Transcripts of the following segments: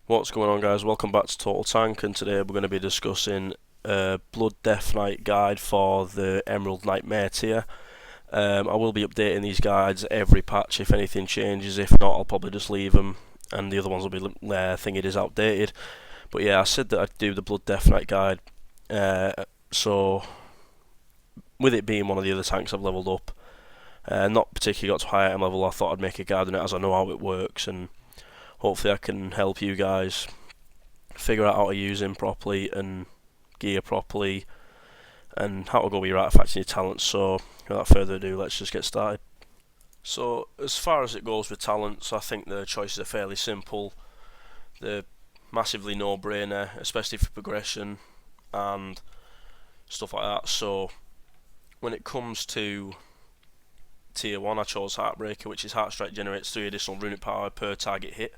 What's going on, guys? Welcome back to Total Tank, and today we're going to be discussing Blood Death Knight guide for the Emerald Nightmare tier. I will be updating these guides every patch if anything changes. If not, I'll probably just leave them, and the other ones will be thinking it is outdated. But yeah, I said that I'd do the Blood Death Knight guide. So with it being one of the other tanks I've leveled up, not particularly got to high item level, I thought I'd make a guide on it as I know how it works, and hopefully I can help you guys figure out how to use him properly and gear properly and how to go with your artifacts and your talents. So without further ado, let's just get started. So as far as it goes with talents, I think the choices are fairly simple. They're massively no-brainer, especially for progression and stuff like that. So when it comes to tier 1, I chose Heartbreaker, which is Heart Strike generates 3 additional runic power per target hit.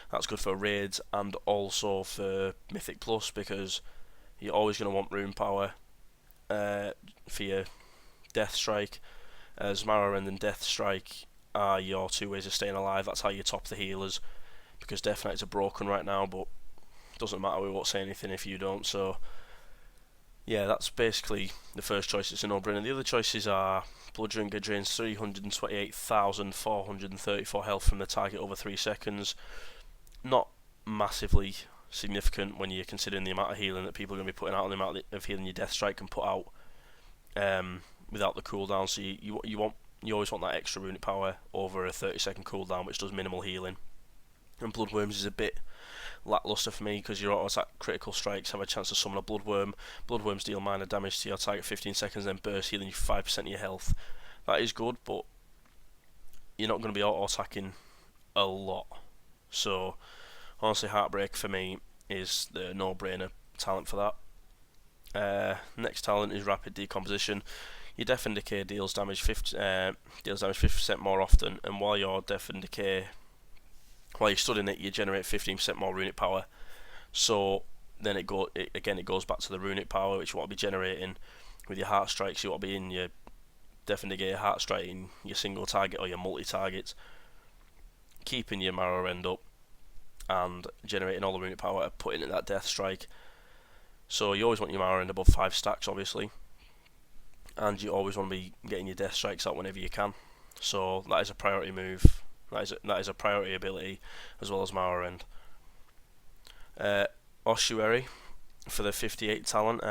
That's good for raids and also for Mythic Plus, because you're always going to want rune power for your Death Strike, as Marrowrend and Death Strike are your two ways of staying alive. That's how you top the healers, because Death Knights are broken right now, but it doesn't matter, we won't say anything if you don't. So yeah, that's basically the first choice. It's a no-brainer. The other choices are Blooddrinker drains 328,434 health from the target over 3 seconds. Not massively significant when you're considering the amount of healing that people are going to be putting out and the amount of healing your Death Strike can put out without the cooldown. So you always want that extra runic power over a 30-second cooldown, which does minimal healing. And Bloodworms is a bit lackluster for me, because your auto attack critical strikes have a chance to summon a Bloodworm. Bloodworms deal minor damage to your target 15 seconds, then burst, healing you 5% of your health. That is good, but you're not going to be auto attacking a lot. So honestly, Heartbreak for me is the no-brainer talent for that. Next talent is Rapid Decomposition. Your Death and Decay deals damage 50% more often, and while you're stood in it, you generate 15% more runic power. So then it goes back to the runic power, which you want to be generating with your Heart Strikes. You want to be in your Death and Decay Heart Strike in your single target or your multi-targets, keeping your Marrowrend up and generating all the runic power, putting in that Death Strike. So you always want your Marrowrend above 5 stacks, obviously, and you always want to be getting your Death Strikes out whenever you can. So that is a priority move. That is a priority ability, as well as Marrowrend. Ossuary for the 58 talent.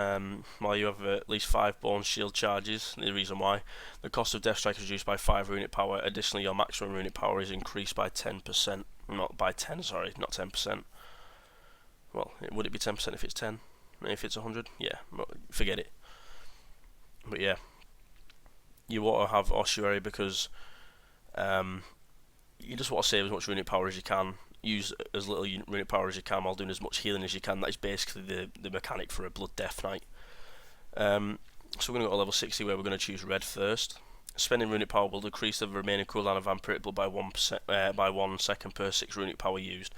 While you have at least 5 bone shield charges, the reason why, the cost of Death Strike is reduced by 5 runic power. Additionally, your maximum runic power is increased by 10%. Not by 10, sorry, not 10%. Well, would it be 10% if it's 10? If it's 100? Yeah, forget it. But yeah, you want to have Ossuary because you just want to save as much runic power as you can, use as little runic power as you can while doing as much healing as you can. That is basically the mechanic for a Blood Death Knight. So we're going to go to level 60, where we're going to choose Red first. Spending runic power will decrease the remaining cooldown of Vampiric Blood by 1 second per 6 runic power used.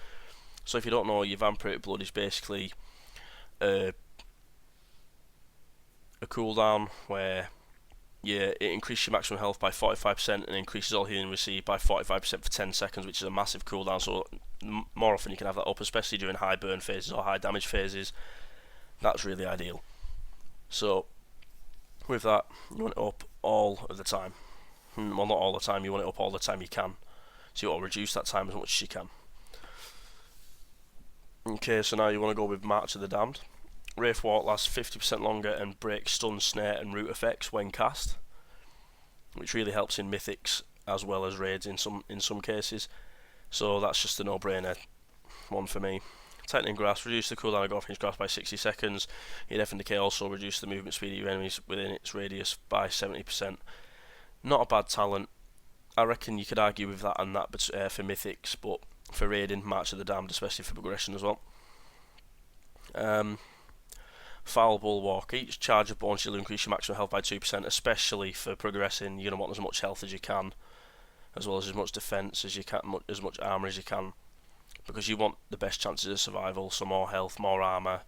So if you don't know, your Vampiric Blood is basically a cooldown where it increases your maximum health by 45% and increases all healing received by 45% for 10 seconds, which is a massive cooldown. So more often you can have that up, especially during high burn phases or high damage phases. That's really ideal. So with that, you want it up all of the time. Well, not all the time, you want it up all the time you can. So you want to reduce that time as much as you can. Okay, so now you want to go with March of the Damned. Wraith Walk lasts 50% longer and breaks stun, snare and root effects when cast, which really helps in mythics as well as raids in some cases. So that's just a no-brainer one for me. Tightening Grasp, reduce the cooldown of Gothrin's Grasp by 60 seconds. Your Death and Decay also reduce the movement speed of your enemies within its radius by 70%. Not a bad talent. I reckon you could argue with that and that for mythics, but for raiding, March of the Damned, especially for progression as well. Foul Bulwark. Each charge of Bone Shield will increase your maximum health by 2%, especially for progressing. You're going to want as much health as you can, as well as much defense as you can, as much armor as you can, because you want the best chances of survival. So more health, more armor,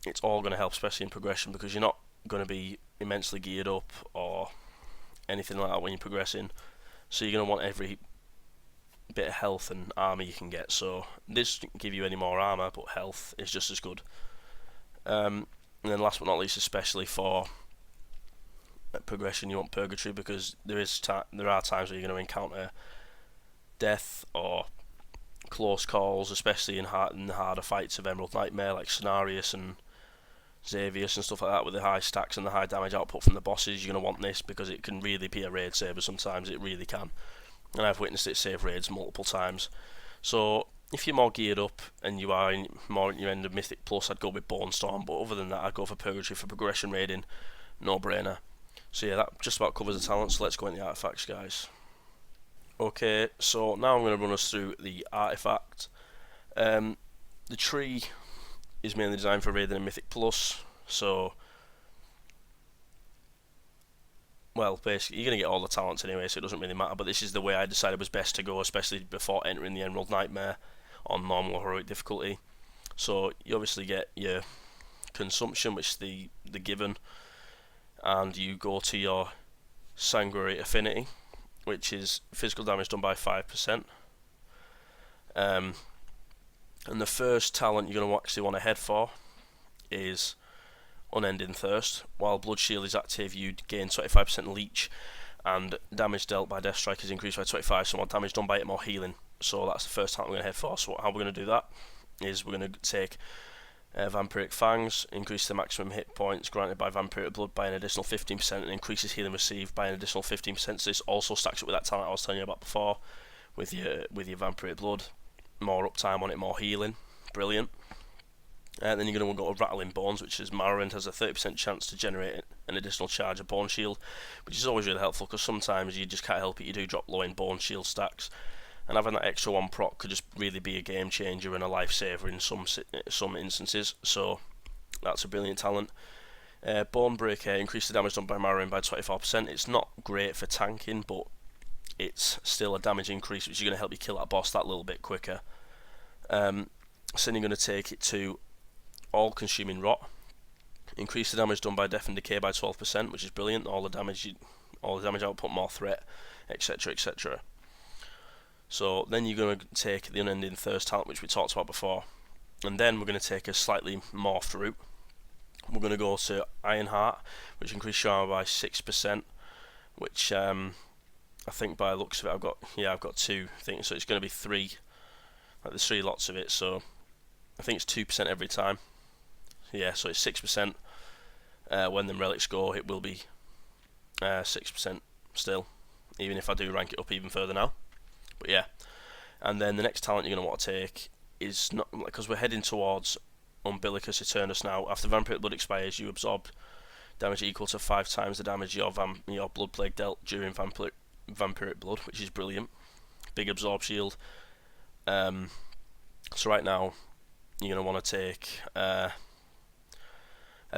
it's all going to help, especially in progression, because you're not going to be immensely geared up or anything like that when you're progressing. So you're going to want every bit of health and armor you can get. So this doesn't give you any more armor, but health is just as good. And then last but not least, especially for progression, you want Purgatory, because there are times where you're going to encounter death or close calls, especially in the harder fights of Emerald Nightmare, like Cenarius and Xavius and stuff like that, with the high stacks and the high damage output from the bosses. You're going to want this because it can really be a raid saver sometimes. It really can, and I've witnessed it save raids multiple times. So if you're more geared up and you are more at your end of Mythic Plus, I'd go with Bone Storm, but other than that, I'd go for Purgatory for progression raiding. No brainer. So yeah, that just about covers the talent, so let's go into the artifacts, guys. Okay, so now I'm going to run us through the artifact. The tree is mainly designed for raiding and Mythic Plus, so, well, basically you're going to get all the talents anyway, so it doesn't really matter, but this is the way I decided was best to go, especially before entering the Emerald Nightmare on normal or heroic difficulty. So you obviously get your consumption, which is the given, and you go to your Sanguinary Affinity, which is physical damage done by 5%. And the first talent you're going to actually want to head for is Unending Thirst. While Blood Shield is active, you gain 25% leech, and damage dealt by Death Strike is increased by 25, so more damage done by it, more healing. So that's the first talent we're going to head for. So how we're going to do that is we're going to take Vampiric Fangs, increase the maximum hit points granted by Vampiric Blood by an additional 15%, and increases healing received by an additional 15%. So this also stacks up with that talent I was telling you about before, with your Vampiric Blood. More uptime on it, more healing. Brilliant. And then you're going to go to Rattling Bones, which is Morrowind has a 30% chance to generate an additional charge of Bone Shield, which is always really helpful because sometimes you just can't help it, you do drop low in Bone Shield stacks, and having that extra one proc could just really be a game changer and a lifesaver in some instances. So that's a brilliant talent. Bone Breaker, increase the damage done by Morrowind by 24%. It's not great for tanking, but it's still a damage increase, which is going to help you kill that boss that little bit quicker. So then you're going to take it to All-Consuming Rot. Increase the damage done by Death and Decay by 12%, which is brilliant. All the damage output, more threat, etc., etc. So then you're going to take the Unending Thirst talent, which we talked about before, and then we're going to take a slightly morphed route. We're going to go to Ironheart, which increases your armor by 6%, which I think by the looks of it, I've got two things, so it's going to be three. Like there's three lots of it, so I think it's 2% every time. Yeah, so it's 6%. When the relics go, it will be 6% still, even if I do rank it up even further now. But yeah, and then the next talent you're going to want to take is not, because we're heading towards Umbilicus Eternus now. After Vampiric Blood expires, you absorb damage equal to 5 times the damage your Blood Plague dealt during Vampiric Blood, which is brilliant. Big absorb shield. So right now you're going to want to take a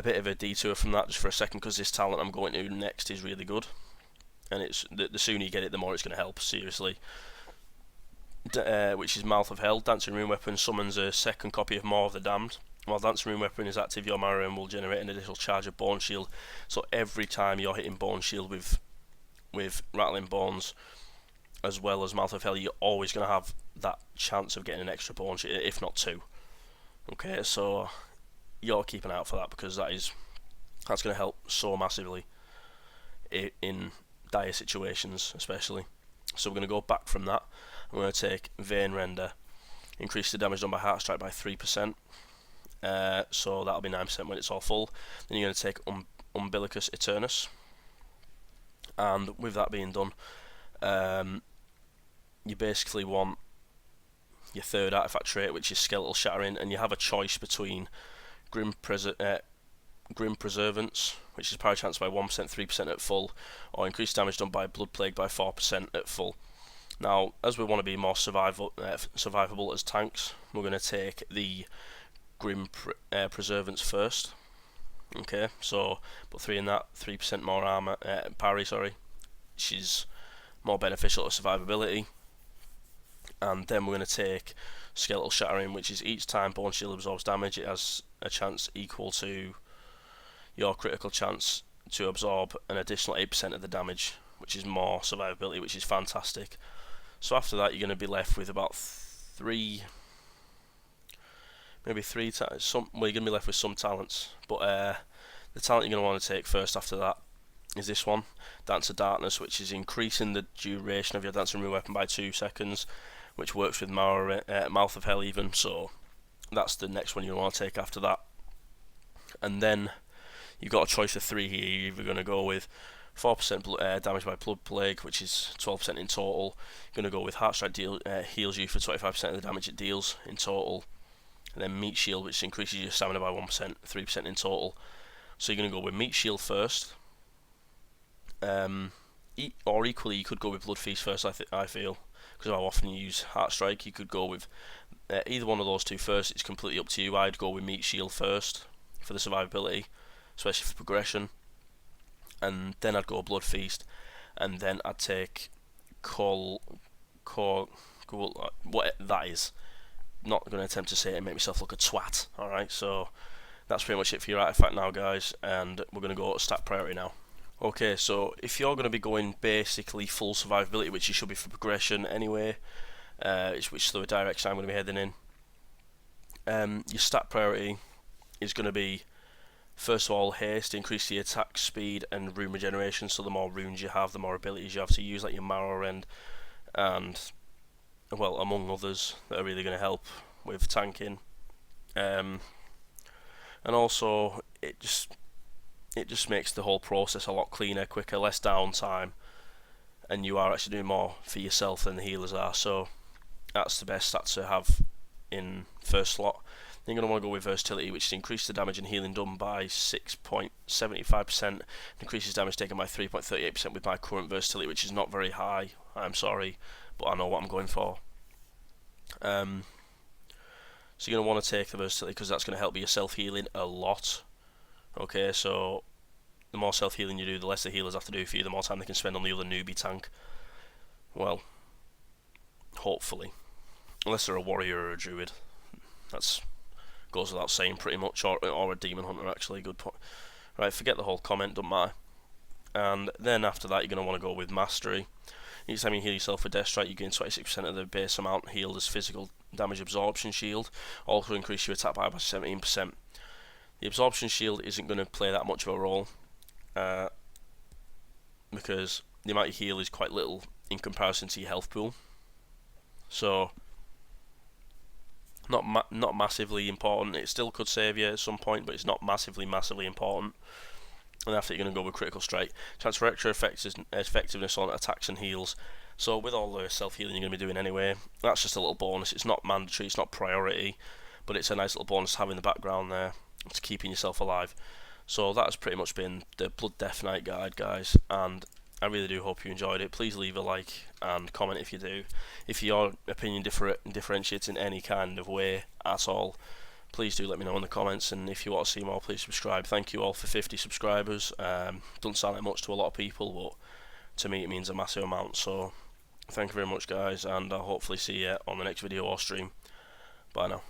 bit of a detour from that just for a second, because this talent I'm going to next is really good, and it's the sooner you get it, the more it's going to help, seriously. Which is Mouth of Hell. Dancing Rune Weapon summons a second copy of Maw of the Damned. While Dancing Rune Weapon is active, your Morrowind will generate an additional charge of Bone Shield. So every time you're hitting Bone Shield with Rattling Bones as well as Mouth of Hell, you're always going to have that chance of getting an extra Bone Shield, if not two. Okay, so you got to keep an eye out for that, because that's going to help so massively in dire situations, especially. So we're going to go back from that. I'm going to take Vein Render, increase the damage done by Heart Strike by 3%, so that'll be 9% when it's all full. Then you're going to take Umbilicus Eternus, and with that being done, you basically want your third artifact trait, which is Skeletal Shattering, and you have a choice between Grim Preservance, which is power chance by 1%, 3% at full, or increased damage done by Blood Plague by 4% at full. Now, as we want to be more survivable as tanks, we're going to take the Grim Preservance first. Okay, so put 3 in that, 3% more armor, parry, which is more beneficial to survivability. And then we're going to take Skeletal Shattering, which is each time Bone Shield absorbs damage, it has a chance equal to your critical chance to absorb an additional 8% of the damage, which is more survivability, which is fantastic. So after that, you're going to be left with about maybe three times. Well, you're going to be left with some talents, but the talent you're going to want to take first after that is this one, Dance of Darkness, which is increasing the duration of your Dance and Remove weapon by 2 seconds, which works with Mouth of Hell even. So that's the next one you want to take after that. And then you've got a choice of 3 here. You're either going to go with 4% damage by Blood Plague, which is 12% in total. You're going to go with Heart Strike, heals you for 25% of the damage it deals in total. And then Meat Shield, which increases your stamina by 1%, 3% in total. So you're going to go with Meat Shield first. Or equally, you could go with Blood Feast first, I feel, because of how often you use Heart Strike. You could go with either one of those two first. It's completely up to you. I'd go with Meat Shield first for the survivability, especially for progression. And then I'd go Blood Feast, and then I'd take what that is. Not going to attempt to say it and make myself look a twat. Alright, so that's pretty much it for your artifact now, guys, and we're going to go to stat priority now. Okay, so if you're going to be going basically full survivability, which you should be for progression anyway, which is the direction I'm going to be heading in, your stat priority is going to be, first of all, haste, increase the attack speed and rune regeneration. So the more runes you have, the more abilities you have to use, like your Marrow Rend, and well, among others that are really going to help with tanking. And also, it just makes the whole process a lot cleaner, quicker, less downtime, and you are actually doing more for yourself than the healers are. So that's the best stat to have in first slot. Then you're going to want to go with versatility, which is increase the damage and healing done by 6.75%, increases damage taken by 3.38% with my current versatility, which is not very high, I'm sorry, but I know what I'm going for. So you're going to want to take the versatility because that's going to help your self-healing a lot. Okay, so the more self-healing you do, the less the healers have to do for you, the more time they can spend on the other newbie tank. Well, hopefully. Unless they're a warrior or a druid. That's goes without saying pretty much, or a demon hunter actually, good point. Right, forget the whole comment, don't matter. And then after that you're going to want to go with mastery. Each time you heal yourself with Death Strike, you gain 26% of the base amount healed as physical damage absorption shield. Also increase your attack by 17%. The absorption shield isn't going to play that much of a role, because the amount you heal is quite little in comparison to your health pool. So not massively important. It still could save you at some point, but it's not massively important. And after, you're going to go with critical strike. Transfer extra effectiveness on attacks and heals. So with all the self-healing you're going to be doing anyway, that's just a little bonus. It's not mandatory, it's not priority, but it's a nice little bonus to have in the background there to keeping yourself alive. So that has pretty much been the Blood Death Knight guide, guys, and I really do hope you enjoyed it. Please leave a like and comment if you do. If your opinion differentiates in any kind of way at all, please do let me know in the comments, and if you want to see more, please subscribe. Thank you all for 50 subscribers. Doesn't sound like much to a lot of people, but to me it means a massive amount. So thank you very much, guys, and I'll hopefully see you on the next video or stream. Bye now.